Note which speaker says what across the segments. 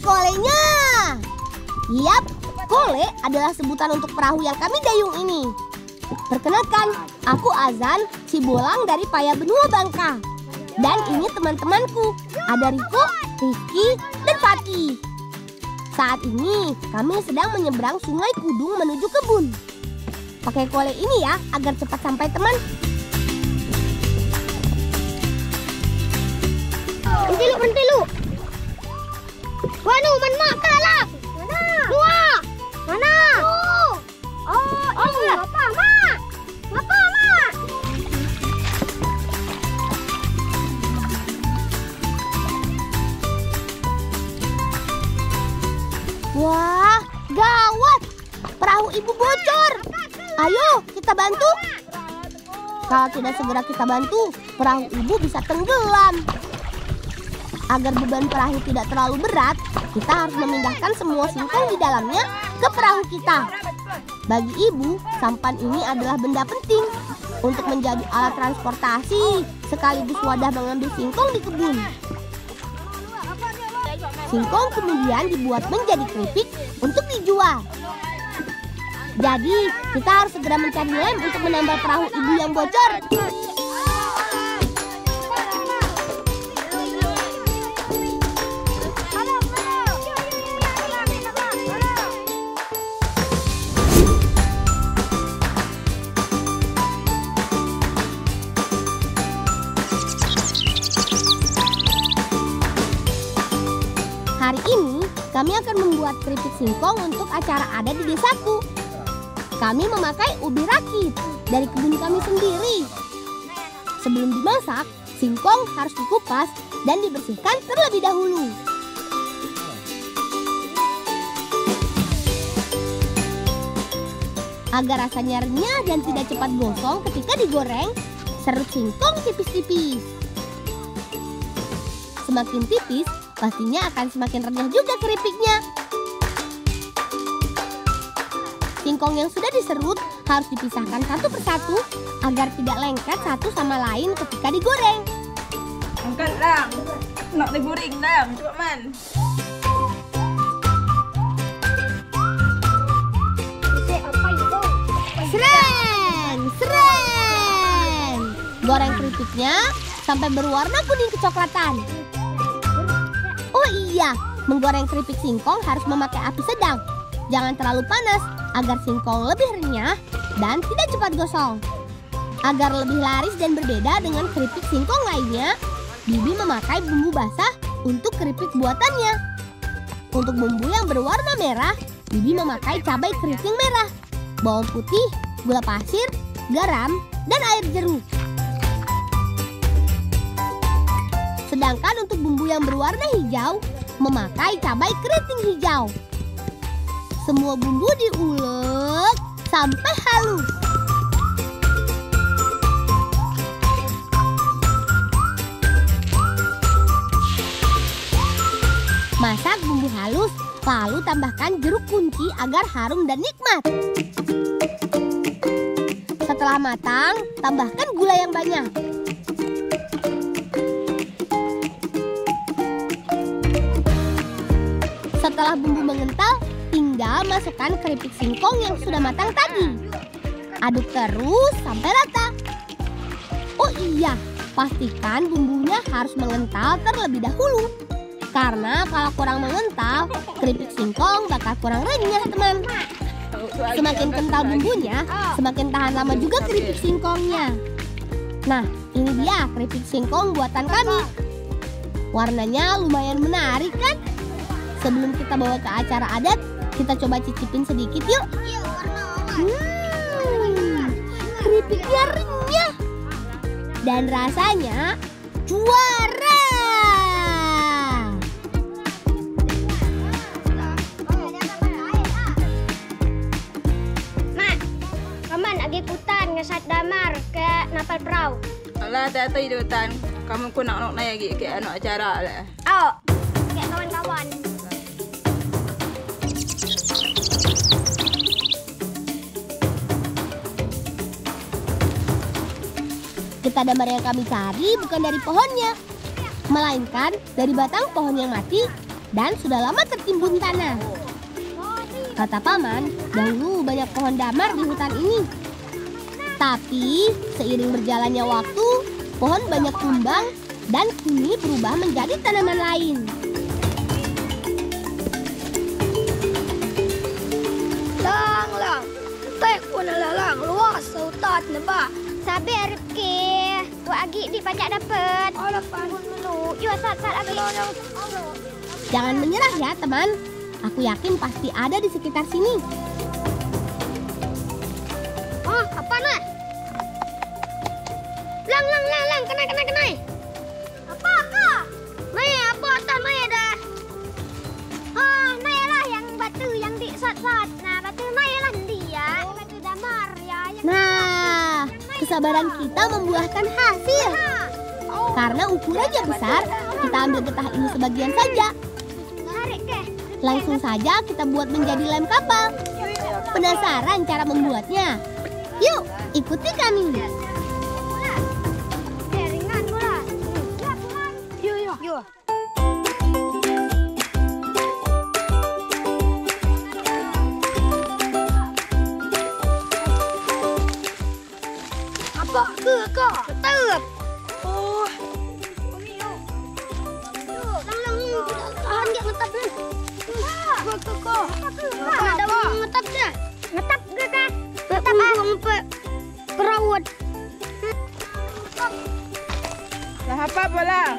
Speaker 1: kolenya. Yap, kole adalah sebutan untuk perahu yang kami dayung ini. Perkenalkan, aku Azan, si Bolang dari Paya Benua Bangka. Dan ini teman-temanku, ada Riko, Rizky, dan Fatih. Saat ini kami sedang menyeberang Sungai Kudung menuju kebun. Pakai kole ini ya, agar cepat sampai teman. Berhenti lu. Wanu, mana kalak? Mana? Dua. Mana? Oh, apa, Mak? Apa, Mak? Wah, gawat. Perahu ibu bocor. Ayo, kita bantu. Kalau tidak segera kita bantu, perahu ibu bisa tenggelam. Agar beban perahu tidak terlalu berat, kita harus memindahkan semua singkong di dalamnya ke perahu kita. Bagi ibu, sampan ini adalah benda penting untuk menjadi alat transportasi sekaligus wadah mengambil singkong di kebun. Singkong kemudian dibuat menjadi keripik untuk dijual. Jadi, kita harus segera mencari lem untuk menambal perahu ibu yang bocor. Hari ini, kami akan membuat keripik singkong untuk acara adat di desaku. Kami memakai ubi rakit dari kebun kami sendiri. Sebelum dimasak, singkong harus dikupas dan dibersihkan terlebih dahulu. Agar rasanya renyah dan tidak cepat gosong ketika digoreng, serut singkong tipis-tipis. Semakin tipis, pastinya akan semakin renyah juga keripiknya. Singkong yang sudah diserut harus dipisahkan satu persatu agar tidak lengket satu sama lain ketika digoreng.
Speaker 2: Angkat lang, nak digoreng lang, cepat man.
Speaker 1: Sereng. Goreng keripiknya sampai berwarna kuning kecoklatan. Oh iya, menggoreng keripik singkong harus memakai api sedang. Jangan terlalu panas agar singkong lebih renyah dan tidak cepat gosong. Agar lebih laris dan berbeda dengan keripik singkong lainnya, Bibi memakai bumbu basah untuk keripik buatannya. Untuk bumbu yang berwarna merah, Bibi memakai cabai keriting merah, bawang putih, gula pasir, garam, dan air jeruk. Sedangkan untuk bumbu yang berwarna hijau, memakai cabai keriting hijau. Semua bumbu diulek sampai halus. Masak bumbu halus, lalu tambahkan jeruk kunci agar harum dan nikmat. Setelah matang, tambahkan gula yang banyak. Setelah bumbu mengental, tinggal masukkan keripik singkong yang sudah matang tadi. Aduk terus sampai rata. Oh iya, pastikan bumbunya harus mengental terlebih dahulu. Karena kalau kurang mengental, keripik singkong bakal kurang renyah, teman. Semakin kental bumbunya, semakin tahan lama juga keripik singkongnya. Nah, ini dia keripik singkong buatan kami. Warnanya lumayan menarik kan? Sebelum kita bawa ke acara adat, kita coba cicipin sedikit yuk. Keripiknya renyah dan rasanya juara.
Speaker 3: Mak, kaman agi kutan ngesat damar ke napal perahu.
Speaker 2: Alah, tak tahu itu tan. Kamu ku nak naik lagi ke anak acara lah.
Speaker 3: Oh, kayak kawan-kawan.
Speaker 1: Getah damar yang kami cari bukan dari pohonnya, melainkan dari batang pohon yang mati dan sudah lama tertimbun tanah. Kata paman, dahulu banyak pohon damar di hutan ini. Tapi seiring berjalannya waktu, pohon banyak tumbang dan kini berubah menjadi tanaman lain.
Speaker 3: Lang, tek pun lang luas hutan neba. Sabar Rifki, buat agi di pajak dapat. Oh, lepas dulu. Yuk, sat agi.
Speaker 1: Jangan menyerah ya teman. Aku yakin pasti ada di sekitar sini.
Speaker 3: Oh, apa nak? Lang, kena. Apa? Mai, apa tak mai dah? Oh, mai lah yang batu yang di sat-sat. Nah, batu mai lah dia. Batu damar ya.
Speaker 1: Nah, kesabaran kita membuahkan hasil. Karena ukurannya besar, kita ambil getah ini sebagian saja. Langsung saja kita buat menjadi lem kapal. Penasaran cara membuatnya? Yuk, ikuti kami.
Speaker 3: Ringan pula. Yuk. Apa ke kak? Tetap. Oh. Lang, tahan dia ngetap ni. Kok. Ada orang ngetap dah. Ngetap ke kak? Ngetap ah. Kerawat.
Speaker 2: Lah apa bolang?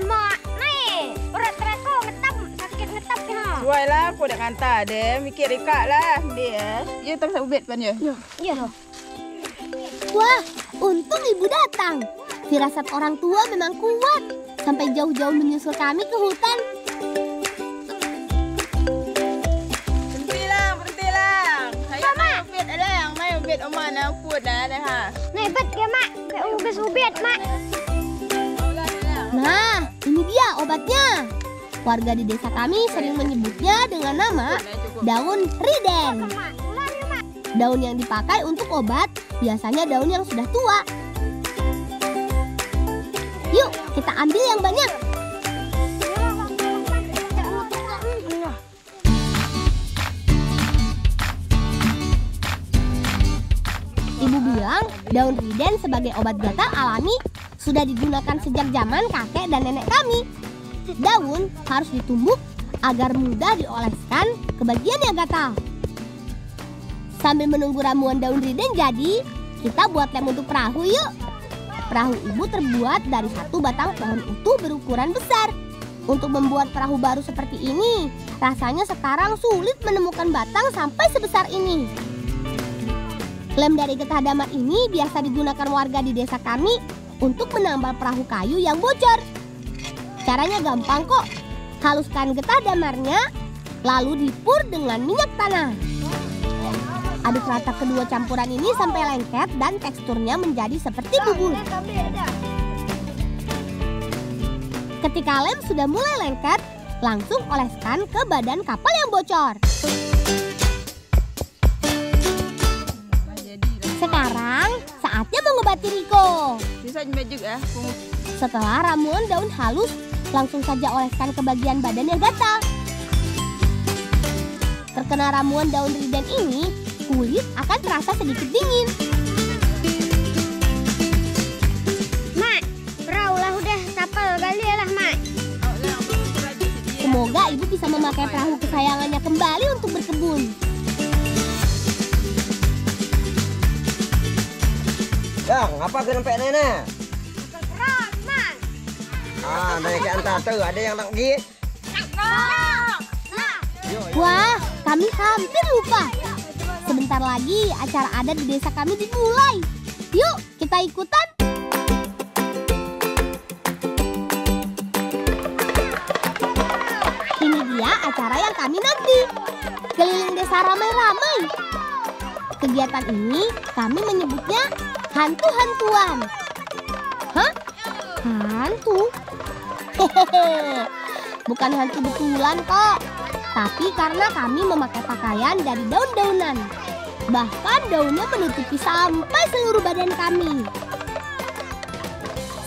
Speaker 3: Mak, ni. Berat terasa ngetap. Sakit ngetap ya.
Speaker 2: Buai lah aku dah kantar deh. Mikir ikak lah dia. You tak bisa ubit pan you.
Speaker 3: Ya.
Speaker 1: Wah, untung ibu datang. Firasat orang tua memang kuat. Sampai jauh-jauh menyusul kami ke hutan.
Speaker 2: Berhenti lang. Hayat mai ubit ada yang mai ubit oma nak put dah ha.
Speaker 3: Ni bet ke mak. Ke ubis-ubit mak.
Speaker 1: Nah, ini dia obatnya. Warga di desa kami sering menyebutnya dengan nama daun riden. Daun yang dipakai untuk obat biasanya daun yang sudah tua. Yuk, kita ambil yang banyak. Ibu bilang daun riden sebagai obat gatal alami sudah digunakan sejak zaman kakek dan nenek kami. Daun harus ditumbuk agar mudah dioleskan ke bagian yang gatal. Sambil menunggu ramuan daun riden jadi, kita buat lem untuk perahu yuk. Perahu ibu terbuat dari satu batang pohon utuh berukuran besar. Untuk membuat perahu baru seperti ini, rasanya sekarang sulit menemukan batang sampai sebesar ini. Lem dari getah damar ini biasa digunakan warga di desa kami untuk menambal perahu kayu yang bocor. Caranya gampang kok. Haluskan getah damarnya, lalu dipur dengan minyak tanah. Aduk rata kedua campuran ini sampai lengket dan teksturnya menjadi seperti bubur. Ketika lem sudah mulai lengket, langsung oleskan ke badan kapal yang bocor. Sekarang saatnya mengobati Riko.
Speaker 2: Bisa juga ya.
Speaker 1: Setelah ramuan daun halus, langsung saja oleskan ke bagian badan yang gatal. Terkena ramuan daun riden ini, kulit akan terasa sedikit dingin.
Speaker 3: Mak, perahu lah udah tapal kali lah mak.
Speaker 1: Semoga ibu bisa memakai perahu kesayangannya kembali untuk berkebun.
Speaker 4: Yang, apa ke nampak nenek?
Speaker 3: Keras mak.
Speaker 4: Naik ke antar tu, ada yang nak pergi?
Speaker 1: Wah, kami hampir lupa. Sebentar lagi acara adat di desa kami dimulai. Yuk, kita ikutan. Ini dia acara yang kami nanti. Keliling desa ramai-ramai. Kegiatan ini kami menyebutnya hantu-hantuan. Hah? Hantu? Hehehe. Bukan hantu betulan kok. Tapi karena kami memakai pakaian dari daun-daunan. Bahkan daunnya menutupi sampai seluruh badan kami.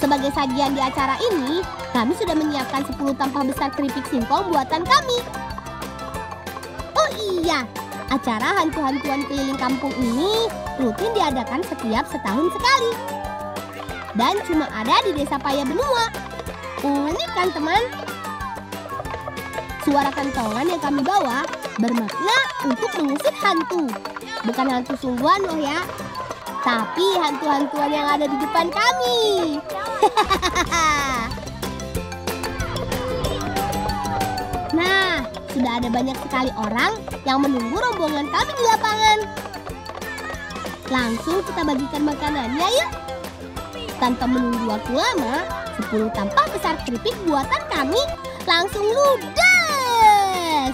Speaker 1: Sebagai sajian di acara ini, kami sudah menyiapkan 10 tampah besar keripik singkong buatan kami. Oh iya, acara hantu-hantuan keliling kampung ini rutin diadakan setiap setahun sekali. Dan cuma ada di Desa Paya Benua. Unik kan teman? Suara kentongan yang kami bawa bermakna untuk mengusir hantu. Bukan hantu sungguhan loh ya, tapi hantu-hantuan yang ada di depan kami. Nah, sudah ada banyak sekali orang yang menunggu rombongan kami di lapangan. Langsung kita bagikan makanannya yuk. Tanpa menunggu waktu lama, 10 tampah besar keripik buatan kami langsung ludes.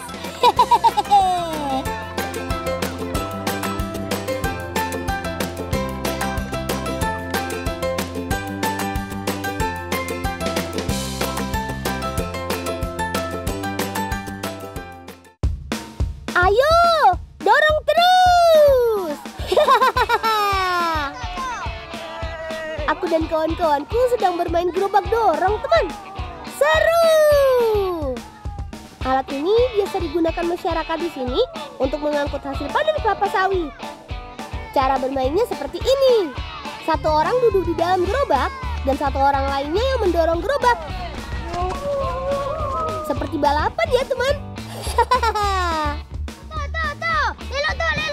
Speaker 1: Ayo, dorong terus. Aku dan kawan-kawanku sedang bermain gerobak dorong, teman. Seru! Alat ini biasa digunakan masyarakat di sini untuk mengangkut hasil panen kelapa sawit. Cara bermainnya seperti ini. Satu orang duduk di dalam gerobak dan satu orang lainnya yang mendorong gerobak. Seperti balapan ya, teman.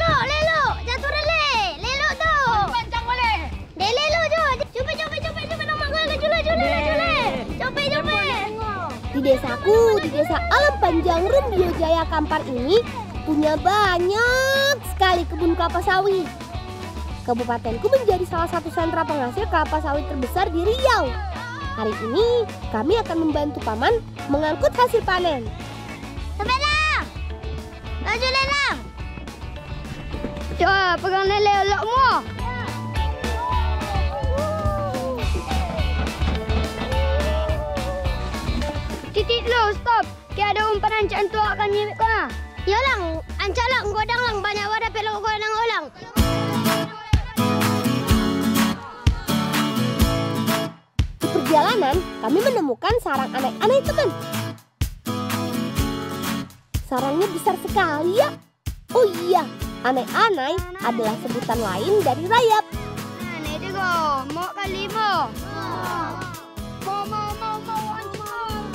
Speaker 3: Lelo, jatuh rele, lelo tu. Panjang boleh. Deh lelo tu. Cepet nama gue jule. Cepet.
Speaker 1: Di desaku, di desa Alam Panjang Rumbio Jaya Kampar ini punya banyak sekali kebun kelapa sawit. Kabupatenku menjadi salah satu sentra penghasil kelapa sawit terbesar di Riau. Hari ini kami akan membantu paman mengangkut hasil panen.
Speaker 3: Sebelang. Laju lelang. Coba pegang lele elokmu. Titik lo, stop. Kaya ada umpan ancaan tu akan nyimik kau lah. Ya lang, ancak lang, godang lang. Banyak wadah pelok godang ulang.
Speaker 1: Di perjalanan, kami menemukan sarang anai-anai, teman. Sarangnya besar sekali ya. Oh iya, anai-anai adalah sebutan lain dari rayap.
Speaker 3: Ini juga, mau kali mau.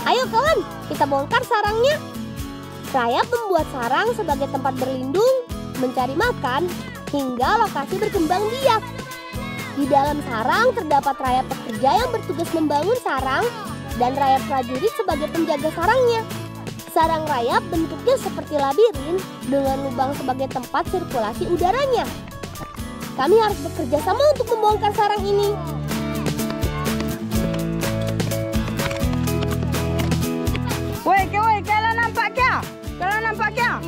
Speaker 1: Ayo kawan, kita bongkar sarangnya. Rayap membuat sarang sebagai tempat berlindung, mencari makan, hingga lokasi berkembang biak. Di dalam sarang terdapat rayap pekerja yang bertugas membangun sarang dan rayap prajurit sebagai penjaga sarangnya. Sarang rayap bentuknya seperti labirin dengan lubang sebagai tempat sirkulasi udaranya. Kami harus bekerja sama untuk membongkar sarang ini.
Speaker 2: Woi, kalau nampak kya?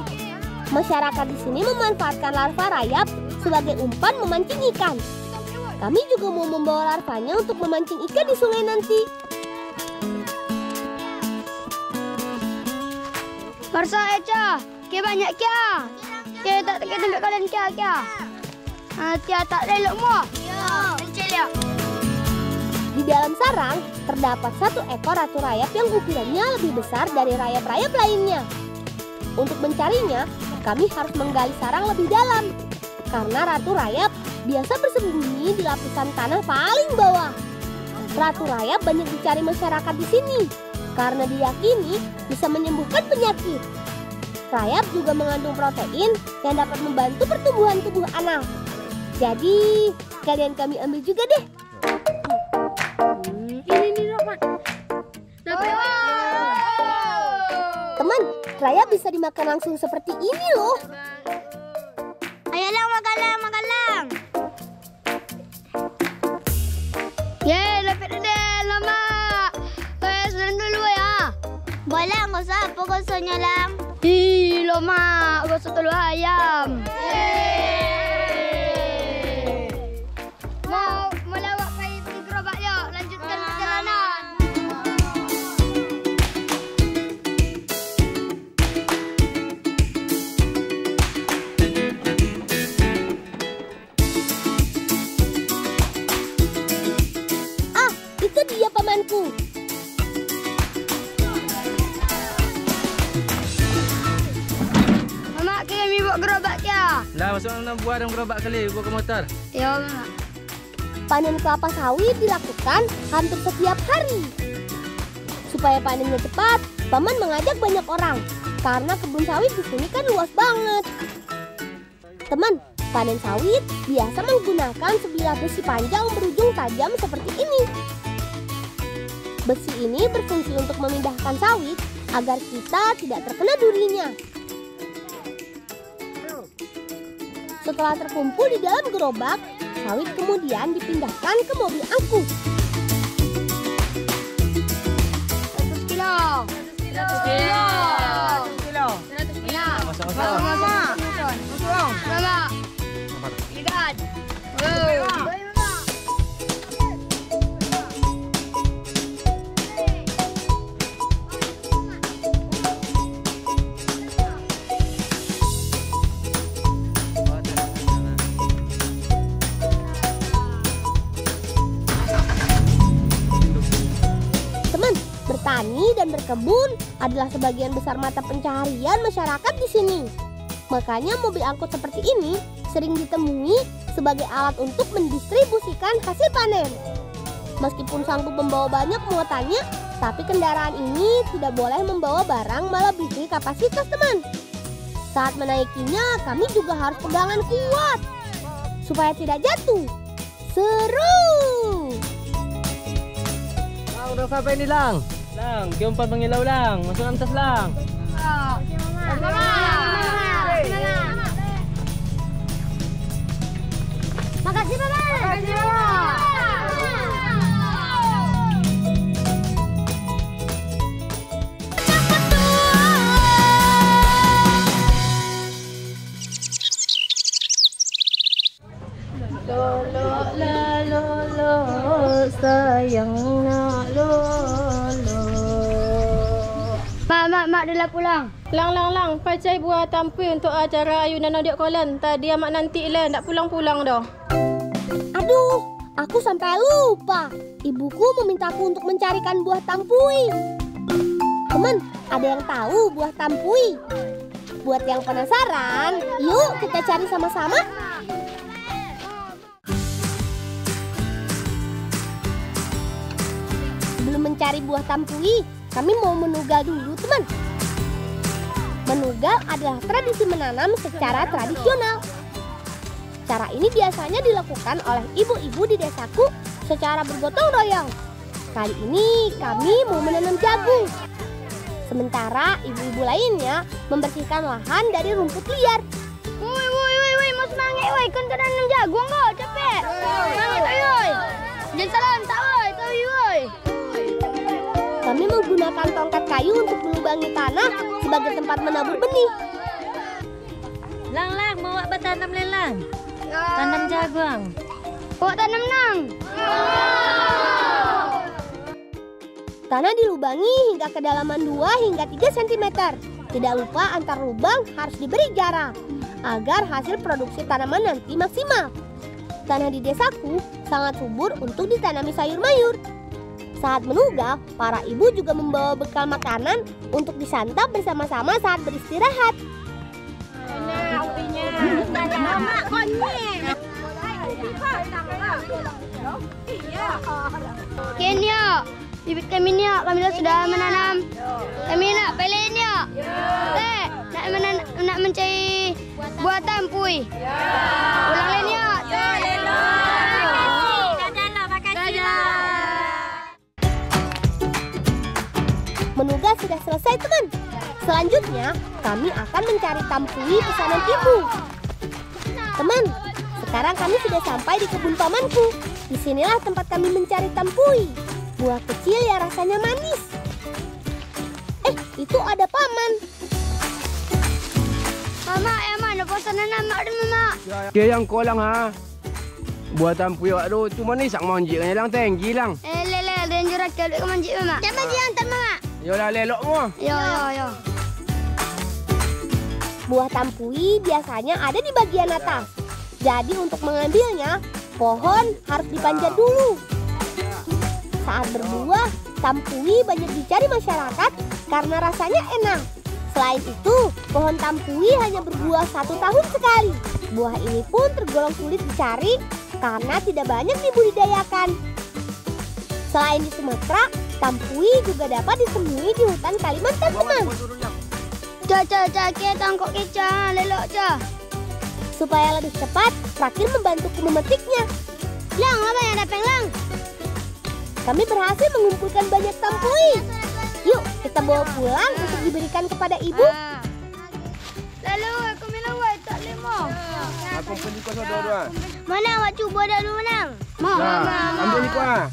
Speaker 1: Masyarakat di sini memanfaatkan larva rayap sebagai umpan memancing ikan. Kami juga mau membawa larvanya untuk memancing ikan di sungai nanti.
Speaker 3: Marsa Eca, ke banyak kya? Ke tak tempat kalian kya? Kya tak lelok mu? Ya. Kecil ya.
Speaker 1: Di dalam sarang terdapat satu ekor ratu rayap yang ukurannya lebih besar dari rayap-rayap lainnya. Untuk mencarinya, kami harus menggali sarang lebih dalam. Karena ratu rayap biasa bersembunyi di lapisan tanah paling bawah. Ratu rayap banyak dicari masyarakat di sini karena diyakini bisa menyembuhkan penyakit. Rayap juga mengandung protein yang dapat membantu pertumbuhan tubuh anak. Jadi, kalian kami ambil juga deh.
Speaker 3: Ini Rahman.
Speaker 1: Teman, rayap bisa dimakan langsung seperti ini loh.
Speaker 3: Ayolah makan lang. Ye, lepet deh lama. Senang dulu ya. Boleh nggak usah apa gosoknya lang. Ih, lama gosok telur ayam. Mau melawak pergi gerobak yuk. Lanjutkan perjalanan. bawa gerobak ya.
Speaker 5: Lah masuk dalam buah dan gerobak kali, bawa ke motor.
Speaker 3: Ya, Mak.
Speaker 1: Panen kelapa sawit dilakukan hampir setiap hari. Supaya panennya cepat, Paman mengajak banyak orang. Karena kebun sawit di sini kan luas banget. Teman, panen sawit biasa menggunakan sebilah besi panjang berujung tajam seperti ini. Besi ini berfungsi untuk memindahkan sawit agar kita tidak terkena durinya. Setelah terkumpul di dalam gerobak, sawit kemudian dipindahkan ke mobil angkut.
Speaker 3: 100 kilo. 100 kilo. 100 kilo. 100 kilo.
Speaker 5: Masuk-masuk.
Speaker 3: Mama. Lihat.
Speaker 1: Teman, bertani dan berkebun adalah sebagian besar mata pencaharian masyarakat di sini. Makanya mobil angkut seperti ini sering ditemui sebagai alat untuk mendistribusikan hasil panen. Meskipun sanggup membawa banyak muatannya, tapi kendaraan ini tidak boleh membawa barang melebihi kapasitas, teman. Saat menaikinya, kami juga harus pegangan kuat supaya tidak jatuh. Seru!
Speaker 5: Lang, udah sampai ni Lang. Lang, keempat mengilau Lang. Masuk dalam tas Lang.
Speaker 3: Makasih, Mama. Makasih, Mama.
Speaker 2: Sayang nak lolo.
Speaker 3: Mak dah lah pulang.
Speaker 2: Lang, pacai buah tampui untuk acara ayunan adik kolan. Tadi amak nanti lah, tak pulang-pulang dah.
Speaker 1: Aduh, aku sampai lupa. Ibuku memintaku untuk mencarikan buah tampui. Teman, ada yang tahu buah tampui? Buat yang penasaran, yuk kita cari sama-sama. Sebelum mencari buah tampui, kami mau menugal dulu, teman. Menugal adalah tradisi menanam secara tradisional. Cara ini biasanya dilakukan oleh ibu-ibu di desaku secara bergotong royong. Kali ini kami mau menanam jagung. Sementara ibu-ibu lainnya membersihkan lahan dari rumput liar.
Speaker 3: Woi, mau semangat, woi. Kan kena nanam jagung kau, cepet. Semangat, woi. Jangan salah, tak woi, tahu woi.
Speaker 1: Kami menggunakan tongkat kayu untuk melubangi tanah sebagai tempat menabur benih.
Speaker 6: Lang, mau apa tanam lelang? Tanam jagung.
Speaker 3: Bawa tanam nang.
Speaker 1: Tanah dilubangi hingga kedalaman 2 hingga 3 cm. Tidak lupa antar lubang harus diberi jarak agar hasil produksi tanaman nanti maksimal. Tanah di desaku sangat subur untuk ditanami sayur mayur. Saat menugal, para ibu juga membawa bekal makanan untuk disantap bersama-sama saat beristirahat.
Speaker 3: Kenya, bibit kami ni kami sudah menanam. Kami nak pelenya. Nak mencari buah tampui. Ulang lenya.
Speaker 1: Menugal sudah selesai, teman. Selanjutnya, kami akan mencari tampui pesanan ibu. Teman, sekarang kami sudah sampai di kebun pamanku. Disinilah tempat kami mencari tampui. Buah kecil yang rasanya manis. Itu ada paman.
Speaker 3: Mama, mana pesanan mak dan mama?
Speaker 5: Dia yang kau Lang ha. Buah tampui awak tu, tu mana sak manjik kan Lang, tinggi Lang.
Speaker 3: Lele, dan jurak ke manjik mama. Jangan manjik hantar mama.
Speaker 5: Yolah lelok mu.
Speaker 3: Yo.
Speaker 1: Buah tampui biasanya ada di bagian atas. Jadi untuk mengambilnya, pohon harus dipanjat dulu. Saat berbuah, tampui banyak dicari masyarakat karena rasanya enak. Selain itu, pohon tampui hanya berbuah 1 tahun sekali. Buah ini pun tergolong sulit dicari karena tidak banyak dibudidayakan. Selain di Sumatera, tampui juga dapat ditemui di hutan Kalimantan, teman.
Speaker 3: Kita tangkap keca, lelok ca.
Speaker 1: Supaya lebih cepat, Rakil membantuku memetiknya.
Speaker 3: Lang, apa yang ada Lang?
Speaker 1: Kami berhasil mengumpulkan banyak tampui. Yuk, kita bawa pulang untuk diberikan kepada ibu.
Speaker 3: Lalu aku minum tak lemo.
Speaker 4: Aku pergi kau dua-dua.
Speaker 3: Mana awak cuba dah dulu Nang?
Speaker 4: Ambil ni kuah.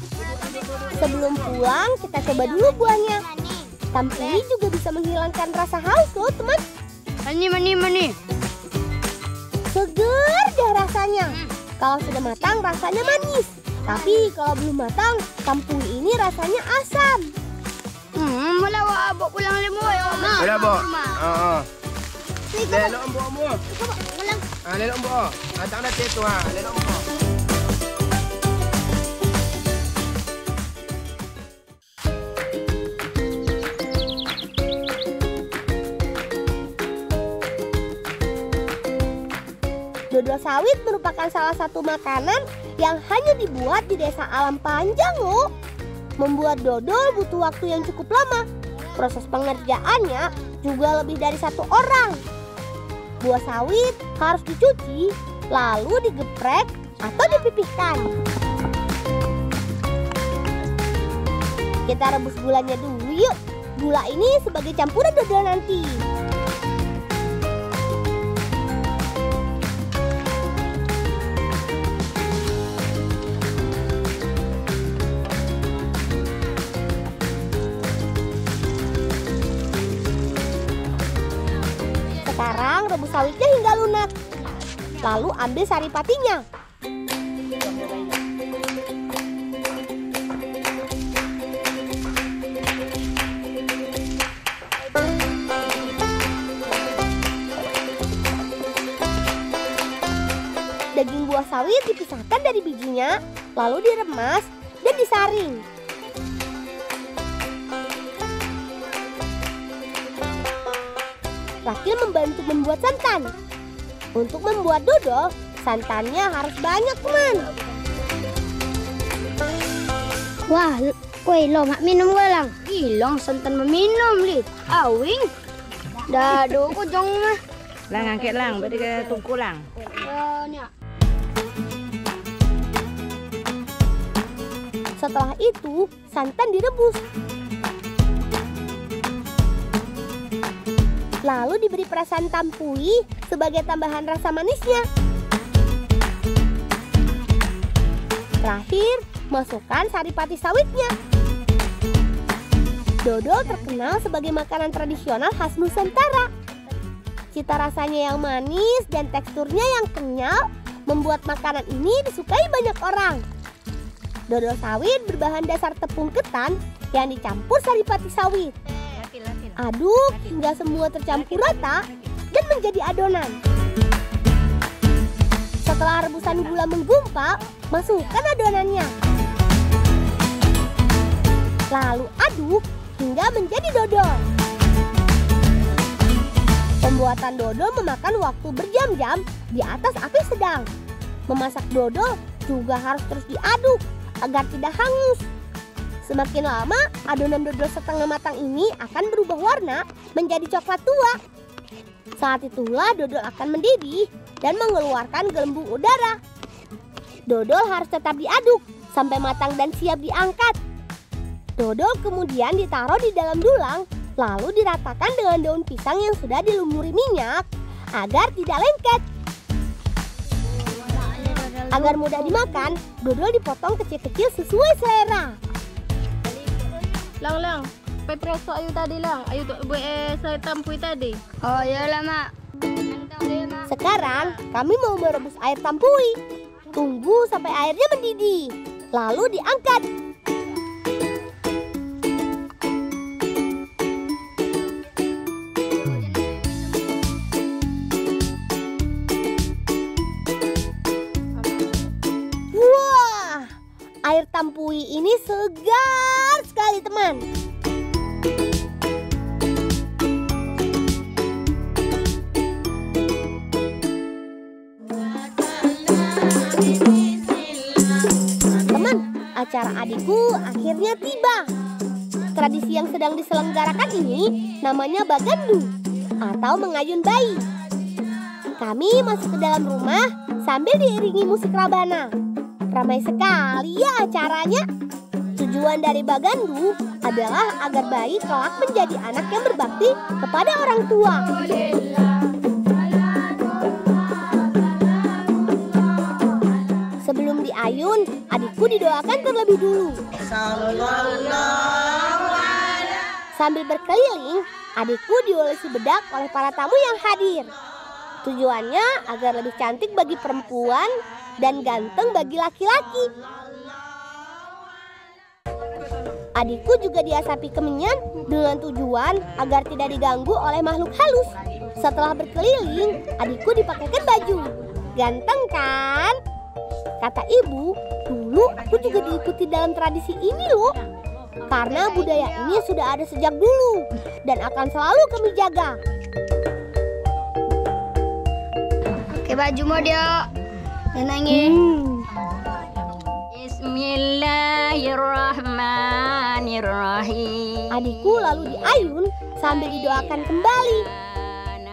Speaker 1: Sebelum pulang, kita coba dulu buahnya. Tampui juga bisa menghilangkan rasa haus loh, teman.
Speaker 3: Mani.
Speaker 1: Seger deh rasanya. Kalau sudah matang rasanya manis. Tapi kalau belum matang, tampui ini rasanya asam.
Speaker 3: Malah awak bawa pulang lemo ya.
Speaker 4: Boleh, Bo. Lelok ambo.
Speaker 3: Pulang.
Speaker 4: Lelok ambo. Tak ada tu lelok ambo.
Speaker 1: Dodol sawit merupakan salah satu makanan yang hanya dibuat di desa Alam Panjang loh. Membuat dodol butuh waktu yang cukup lama. Proses pengerjaannya juga lebih dari 1 orang. Buah sawit harus dicuci, lalu digeprek atau dipipihkan. Kita rebus gulanya dulu yuk. Gula ini sebagai campuran dodol nanti. Sekarang rebus sawitnya hingga lunak. Lalu ambil saripatinya. Daging buah sawit dipisahkan dari bijinya, lalu diremas dan disaring. Rakil membantu membuat santan. Untuk membuat dodol, santannya harus banyak, teman.
Speaker 3: Wah, kue lo mak minum gue Lang. Hilang santan meminum lit. Awing. Dah do ko jong mah.
Speaker 6: Lang angkat lang, berarti ke tungku lang.
Speaker 1: Setelah itu, santan direbus. Lalu diberi perasan tampui sebagai tambahan rasa manisnya. Terakhir, masukkan saripati sawitnya. Dodol terkenal sebagai makanan tradisional khas Nusantara. Cita rasanya yang manis dan teksturnya yang kenyal membuat makanan ini disukai banyak orang. Dodol sawit berbahan dasar tepung ketan yang dicampur saripati sawit. Aduk hingga semua tercampur rata dan menjadi adonan. Setelah rebusan gula menggumpal, masukkan adonannya. Lalu aduk hingga menjadi dodol. Pembuatan dodol memakan waktu berjam-jam di atas api sedang. Memasak dodol juga harus terus diaduk agar tidak hangus. Semakin lama, adonan dodol setengah matang ini akan berubah warna menjadi coklat tua. Saat itulah dodol akan mendidih dan mengeluarkan gelembung udara. Dodol harus tetap diaduk sampai matang dan siap diangkat. Dodol kemudian ditaruh di dalam dulang, lalu diratakan dengan daun pisang yang sudah dilumuri minyak agar tidak lengket. Agar mudah dimakan, dodol dipotong kecil-kecil sesuai selera.
Speaker 2: Lang, pepreso ayu tadi Lang. Ayu tu buat saya tampui tadi.
Speaker 3: Oh iyalah mak.
Speaker 1: Sekarang kami mau merebus air tampui. Tunggu sampai airnya mendidih, lalu diangkat. Wah, air tampui ini segar sekali, teman. Acara adikku akhirnya tiba. Tradisi yang sedang diselenggarakan ini namanya bagandu atau mengayun bayi. Kami masuk ke dalam rumah sambil diiringi musik rabana. Ramai sekali ya acaranya. Tujuan dari bagandu adalah agar bayi kelak menjadi anak yang berbakti kepada orang tua. Sebelum diayun, adikku didoakan terlebih dulu. Sambil berkeliling, adikku diolesi bedak oleh para tamu yang hadir. Tujuannya agar lebih cantik bagi perempuan dan ganteng bagi laki-laki. Adikku juga diasapi kemenyan dengan tujuan agar tidak diganggu oleh makhluk halus. Setelah berkeliling, adikku dipakaikan baju. Ganteng kan? Kata ibu, dulu aku juga diikuti dalam tradisi ini loh. Karena budaya ini sudah ada sejak dulu dan akan selalu kami jaga.
Speaker 3: Oke, baju mau dia nangis. Bismillahirrahmanirrahim.
Speaker 1: Adikku lalu diayun sambil didoakan kembali.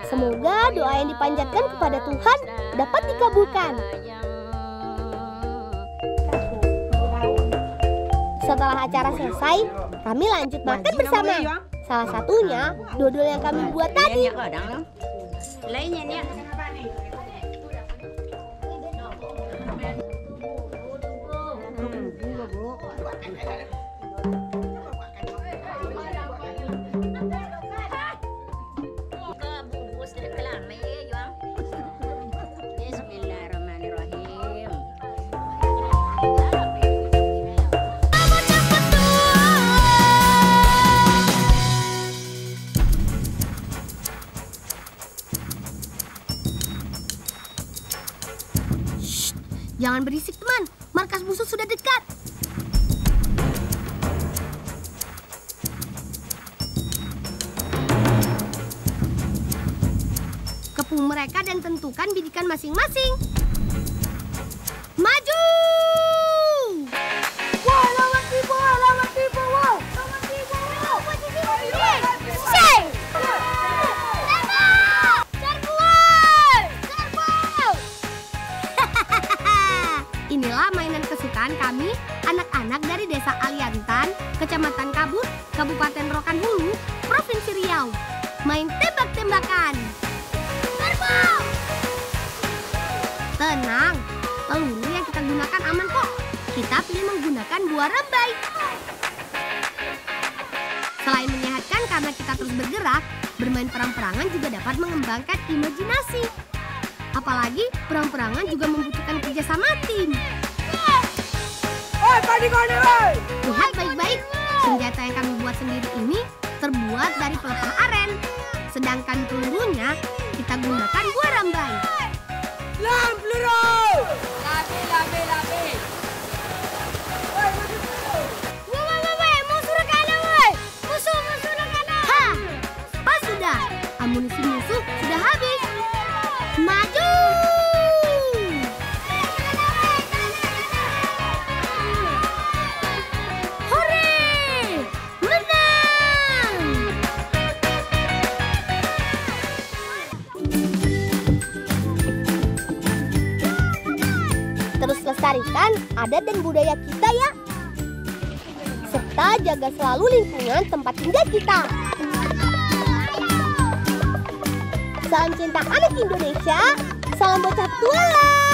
Speaker 1: Semoga doa yang dipanjatkan kepada Tuhan dapat dikabulkan. Setelah acara selesai, kami lanjut makan bersama. Salah satunya dodol yang kami buat tadi. Jangan berisik teman, markas musuh sudah dekat. Kepung mereka dan tentukan bidikan masing-masing. Maju! Wah, lawan tipu, wow! Lawan tipu, wow! Say! Inilah mainan kesukaan kami, anak-anak dari Desa Aliantan, Kecamatan Kabut, Kabupaten Rokan Hulu, Provinsi Riau. Main tembak-tembakan. Terbang! Tenang, peluru yang kita gunakan aman kok. Kita pilih menggunakan buah rambai. Selain menyehatkan karena kita terus bergerak, bermain perang-perangan juga dapat mengembangkan imajinasi. Apalagi perang-perangan juga membutuhkan kerjasama tim. Lihat baik-baik, senjata yang kami buat sendiri ini terbuat dari pelepah aren. Sedangkan pelurunya kita gunakan buah rambai. Lam peluru! Labi. Woi, musuh rekanan woi! Musuh rekanan! Ha! Pas sudah, amunisi musuh sudah habis. Maju! Hore! Menang! Terus lestarikan adat dan budaya kita ya. Serta jaga selalu lingkungan tempat tinggal kita. Salam cinta anak Indonesia, salam bocah tualang.